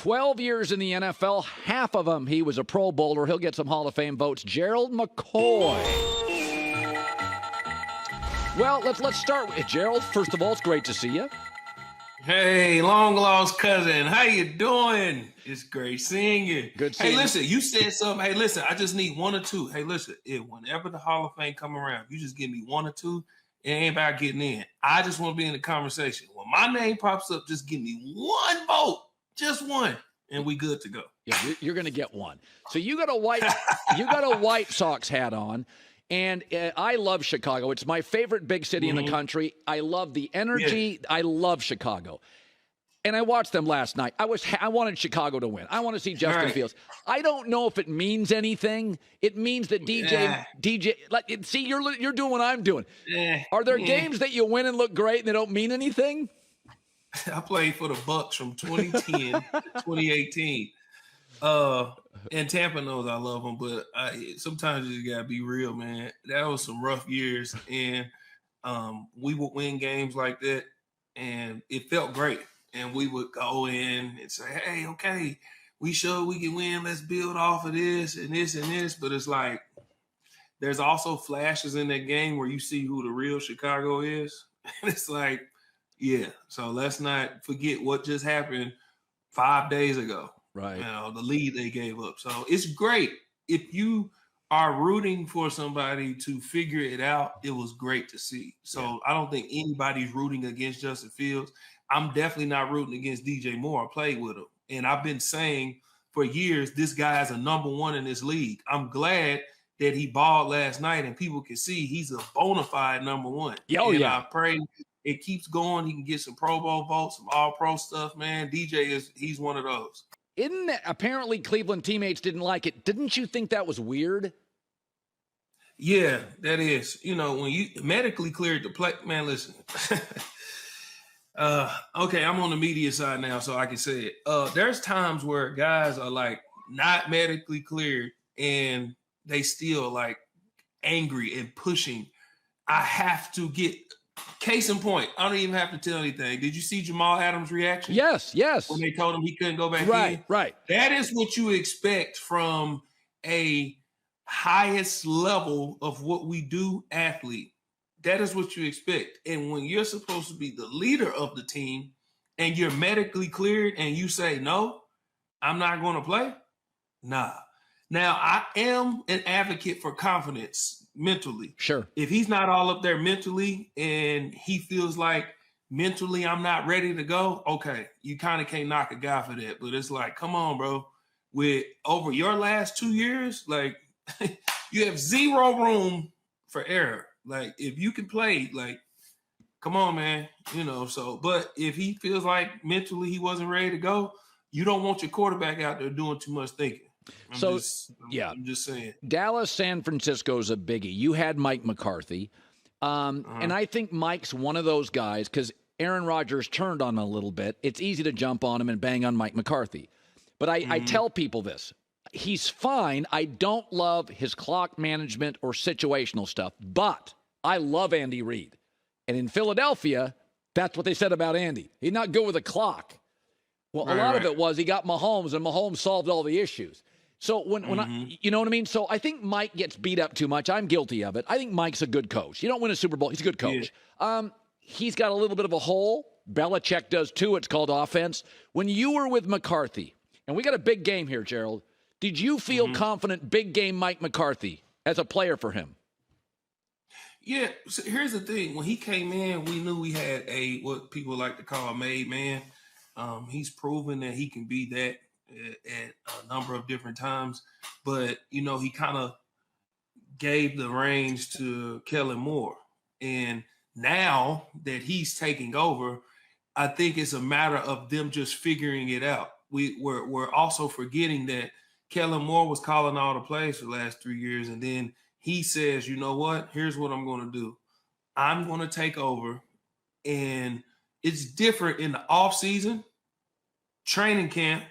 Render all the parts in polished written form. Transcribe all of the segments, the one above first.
12 years in the NFL, half of them he was a Pro Bowler. He'll get some Hall of Fame votes. Gerald McCoy. Well, let's start with Gerald. First of all, it's great to see you. Hey, long lost cousin, how you doing? It's great seeing you. Good seeing you. Hey, listen, you said something. Hey, listen, I just need one or two. Hey, listen, whenever the Hall of Fame come around, you just give me one or two. It ain't about getting in. I just want to be in the conversation. When my name pops up, just give me one vote, just one, and we good to go. Yeah, you're going to get one. So you got a White Sox hat on. And I love Chicago. It's my favorite big city in the country. I love the energy. Yeah. I love Chicago. And I watched them last night. I wanted Chicago to win. I want to see Justin Fields. I don't know if it means anything. It means that DJ, see, you're doing what I'm doing. Are there games that you win and look great and they don't mean anything? I played for the Bucks from 2010 to 2018. And Tampa knows I love them, but sometimes you gotta be real, man. That was some rough years, and we would win games like that, and it felt great. And we would go in and say, "Hey, okay, we showed we can win. Let's build off of this and this and this." But it's like there's also flashes in that game where you see who the real Chicago is, and it's like, yeah. So let's not forget what just happened 5 days ago. Right. The lead they gave up. So it's great. If you are rooting for somebody to figure it out, it was great to see. So I don't think anybody's rooting against Justin Fields. I'm definitely not rooting against DJ Moore. I played with him. And I've been saying for years, this guy is a number one in this league. I'm glad that he balled last night and people can see he's a bona fide number one. I pray it keeps going. He can get some Pro Bowl votes, some all-pro stuff, man. He's one of those. Isn't that apparently Cleveland teammates didn't like it? Didn't you think that was weird? Yeah, that is. When you medically cleared to play, man, listen. Okay, I'm on the media side now, so I can say it. There's times where guys are like not medically cleared and they still like angry and pushing. I have to get case in point. I don't even have to tell anything. Did you see Jamal Adams' reaction? Yes. When they told him he couldn't go back in? Right. That is what you expect from a highest level of what we do athlete. That is what you expect. And when you're supposed to be the leader of the team and you're medically cleared and you say, no, I'm not going to play. Nah. Now, I am an advocate for confidence mentally. Sure. If he's not all up there mentally and he feels like mentally I'm not ready to go, okay, you kind of can't knock a guy for that. But it's like, come on, bro. With over your last 2 years, like you have zero room for error. Like if you can play, like, come on, man. But if he feels like mentally he wasn't ready to go, you don't want your quarterback out there doing too much thinking. I'm just saying. Dallas, San Francisco is a biggie. You had Mike McCarthy. And I think Mike's one of those guys because Aaron Rodgers turned on him a little bit. It's easy to jump on him and bang on Mike McCarthy. But I tell people this. He's fine. I don't love his clock management or situational stuff. But I love Andy Reid. And in Philadelphia, that's what they said about Andy. He's not good with a clock. Well, a lot of it was he got Mahomes, and Mahomes solved all the issues. So when you know what I mean? So I think Mike gets beat up too much. I'm guilty of it. I think Mike's a good coach. You don't win a Super Bowl. He's a good coach. Yeah. He's got a little bit of a hole. Belichick does too. It's called offense. When you were with McCarthy, and we got a big game here, Gerald, did you feel confident, big game Mike McCarthy, as a player for him? Yeah. So here's the thing. When he came in, we knew we had what people like to call a made man. He's proven that he can be that at a number of different times, but he kind of gave the reins to Kellen Moore, and now that he's taking over, I think it's a matter of them just figuring it out. We're also forgetting that Kellen Moore was calling all the plays for the last 3 years, and then he says, you know what? Here's what I'm going to do. I'm going to take over, and it's different in the offseason, training camp,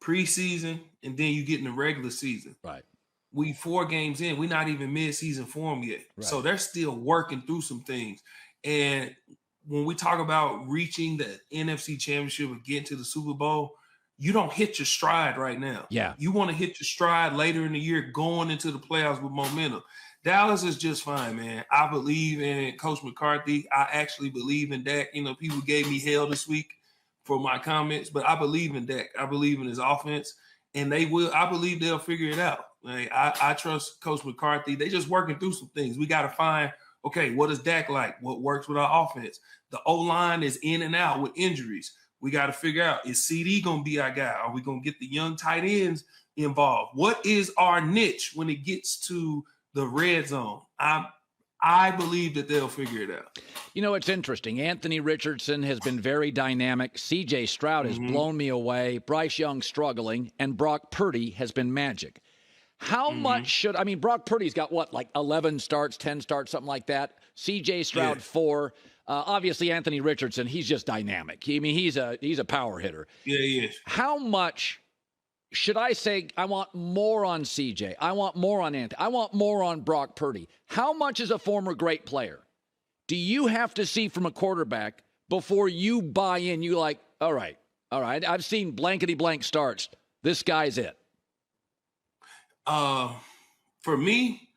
preseason, and then you get in the regular season. Right. We 4 games in. We're not even mid-season form yet. Right. So they're still working through some things. And when we talk about reaching the NFC Championship or getting to the Super Bowl, you don't hit your stride right now. Yeah. You want to hit your stride later in the year going into the playoffs with momentum. Dallas is just fine, man. I believe in Coach McCarthy. I actually believe in Dak. You know, people gave me hell this week for my comments, but I believe in Dak. I believe in his offense, and they will. I believe they'll figure it out. Like, I trust Coach McCarthy. They just working through some things. We got to find, okay, what is Dak like? What works with our offense? The O-line is in and out with injuries. We got to figure out, is CD going to be our guy? Are we going to get the young tight ends involved? What is our niche when it gets to the red zone? I believe that they'll figure it out. You know, it's interesting. Anthony Richardson has been very dynamic. CJ Stroud has blown me away. Bryce Young struggling. And Brock Purdy has been magic. How much should – I mean, Brock Purdy's got what, like 11 starts, 10 starts, something like that. CJ Stroud, 4. Obviously, Anthony Richardson, he's just dynamic. I mean, he's a power hitter. Yeah, he is. How much should I say I want more on CJ? I want more on Anthony. I want more on Brock Purdy. How much is a former great player do you have to see from a quarterback before you buy in? You like, all right, I've seen blankety-blank starts. This guy's it. For me,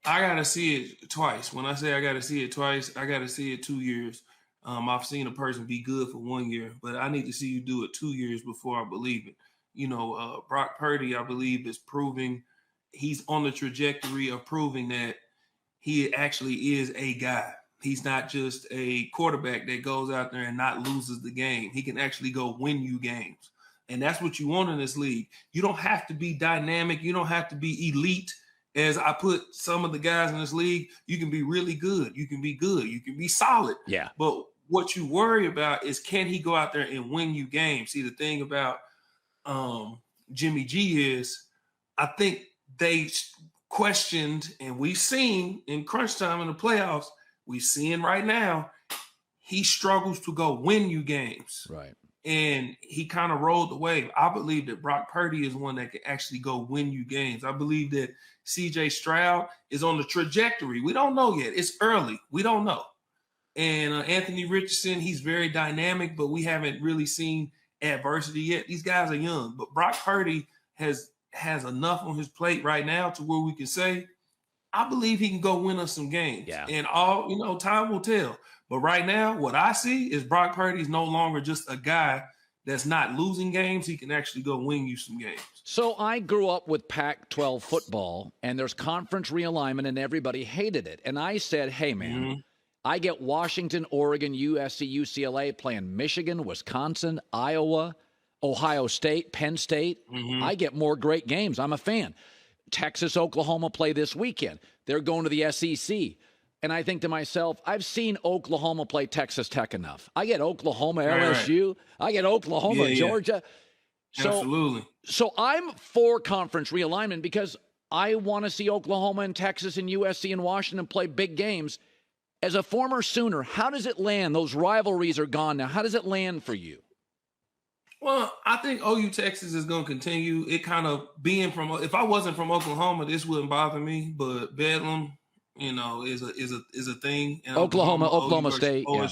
I got to see it twice. When I say I got to see it twice, I got to see it 2 years. I've seen a person be good for 1 year, but I need to see you do it 2 years before I believe it. You know, Brock Purdy, I believe, is proving he's on the trajectory of proving that he actually is a guy. He's not just a quarterback that goes out there and not loses the game. He can actually go win you games. And that's what you want in this league. You don't have to be dynamic. You don't have to be elite. As I put some of the guys in this league, you can be really good. You can be good. You can be solid. Yeah. But what you worry about is, can he go out there and win you games? See, the thing about Jimmy G is, I think they questioned, and we've seen in crunch time in the playoffs, we've seen right now, he struggles to go win you games. Right. And he kind of rolled the wave. I believe that Brock Purdy is one that can actually go win you games. I believe that CJ Stroud is on the trajectory. We don't know yet. It's early. We don't know. And Anthony Richardson, he's very dynamic, but we haven't really seen adversity yet. These guys are young. But Brock Purdy has enough on his plate right now to where we can say, I believe he can go win us some games. Yeah. And time will tell. But right now, what I see is Brock Purdy's no longer just a guy that's not losing games. He can actually go win you some games. So I grew up with Pac-12 football, and there's conference realignment, and everybody hated it. And I said, hey, man, I get Washington, Oregon, USC, UCLA playing Michigan, Wisconsin, Iowa, Ohio State, Penn State. I get more great games. I'm a fan. Texas, Oklahoma play this weekend. They're going to the SEC. And I think to myself, I've seen Oklahoma play Texas Tech enough. I get Oklahoma, LSU. Right. I get Oklahoma, Georgia. So, absolutely. So I'm for conference realignment because I want to see Oklahoma and Texas and USC and Washington play big games. As a former Sooner, how does it land? Those rivalries are gone now. How does it land for you? Well, I think OU Texas is going to continue. It kind of being from, if I wasn't from Oklahoma, this wouldn't bother me. But Bedlam, is a thing. And Oklahoma State. Oklahoma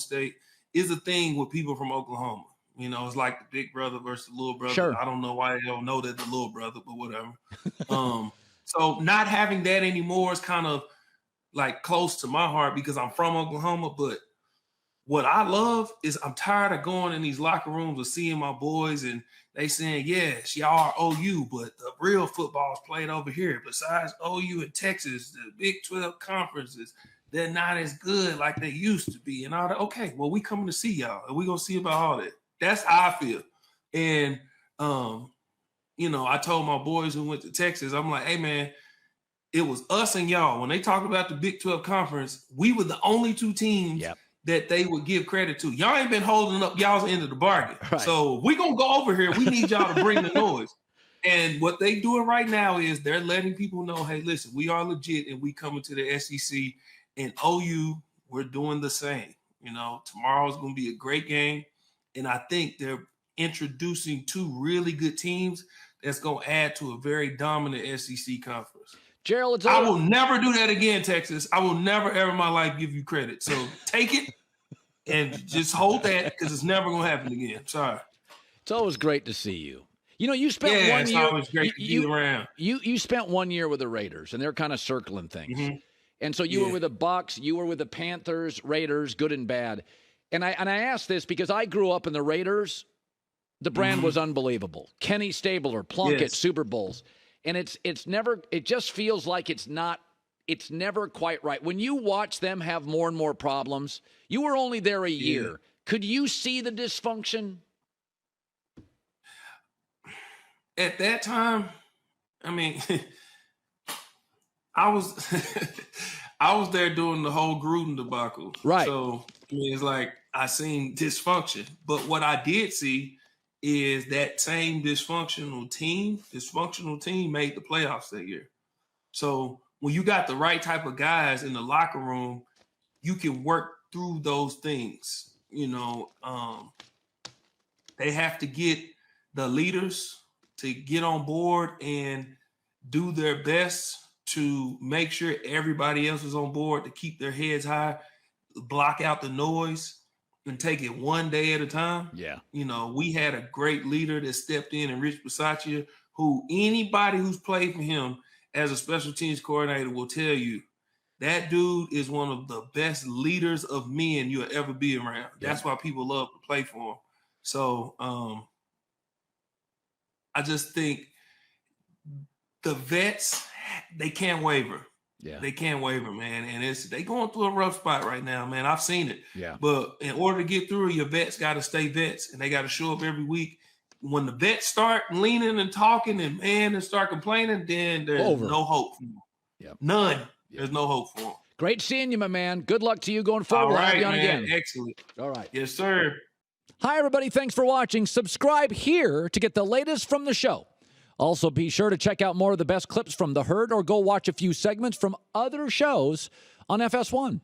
State is a thing with people from Oklahoma. It's like the big brother versus the little brother. Sure. I don't know why they don't know that the little brother, but whatever. So not having that anymore is kind of like close to my heart because I'm from Oklahoma. But what I love is I'm tired of going in these locker rooms and seeing my boys and they saying, yes, y'all are OU, but the real football is played over here. Besides OU and Texas, the Big 12 conferences, they're not as good like they used to be. And all that. Okay, well, we coming to see y'all, and we going to see about all that. That's how I feel. And, I told my boys who went to Texas, I'm like, hey, man, it was us and y'all. When they talk about the Big 12 conference, we were the only two teams that they would give credit to. Y'all ain't been holding up y'all's end of the bargain. Right. So we're going to go over here. We need y'all to bring the noise. And what they doing right now is they're letting people know, hey, listen, we are legit and we coming to the SEC. And OU, we're doing the same. Tomorrow's going to be a great game. And I think they're introducing two really good teams that's going to add to a very dominant SEC conference. Gerald, I will never do that again, Texas. I will never, ever in my life give you credit. So take it And just hold that because it's never going to happen again. Sorry. It's always great to see you. You know, you spent 1 year. It's always great to be around. You spent 1 year with the Raiders, and they're kind of circling things. Mm-hmm. And so you were with the Bucs, you were with the Panthers, Raiders, good and bad. And I asked this because I grew up in the Raiders. The brand was unbelievable. Kenny Stabler, Plunkett, Super Bowls. And it's never, it just feels like it's never quite right. When you watch them have more and more problems, you were only there a year. Could you see the dysfunction? At that time, I mean, I was there during the whole Gruden debacle. Right. So I mean, it's like I seen dysfunction. But what I did see is that same dysfunctional team made the playoffs that year. So when you got the right type of guys in the locker room, you can work through those things. You know, they have to get the leaders to get on board and do their best to make sure everybody else is on board, to keep their heads high, block out the noise, and take it one day at a time. Yeah. You know, we had a great leader that stepped in, and Rich Bisaccia, who anybody who's played for him as a special teams coordinator will tell you, that dude is one of the best leaders of men you'll ever be around. Yeah. That's why people love to play for him. So I just think the vets, they can't waver. Yeah. They can't waver, man. And they going through a rough spot right now, man. I've seen it. Yeah. But in order to get through, your vets got to stay vets, and they got to show up every week. When the vets start leaning and talking and start complaining, then there's no hope for them. Yep. None. Yep. There's no hope for them. Great seeing you, my man. Good luck to you going forward. All right, we'll have you on man. again. Excellent. All right. Yes, sir. Hi, everybody. Thanks for watching. Subscribe here to get the latest from the show. Also, be sure to check out more of the best clips from The Herd or go watch a few segments from other shows on FS1.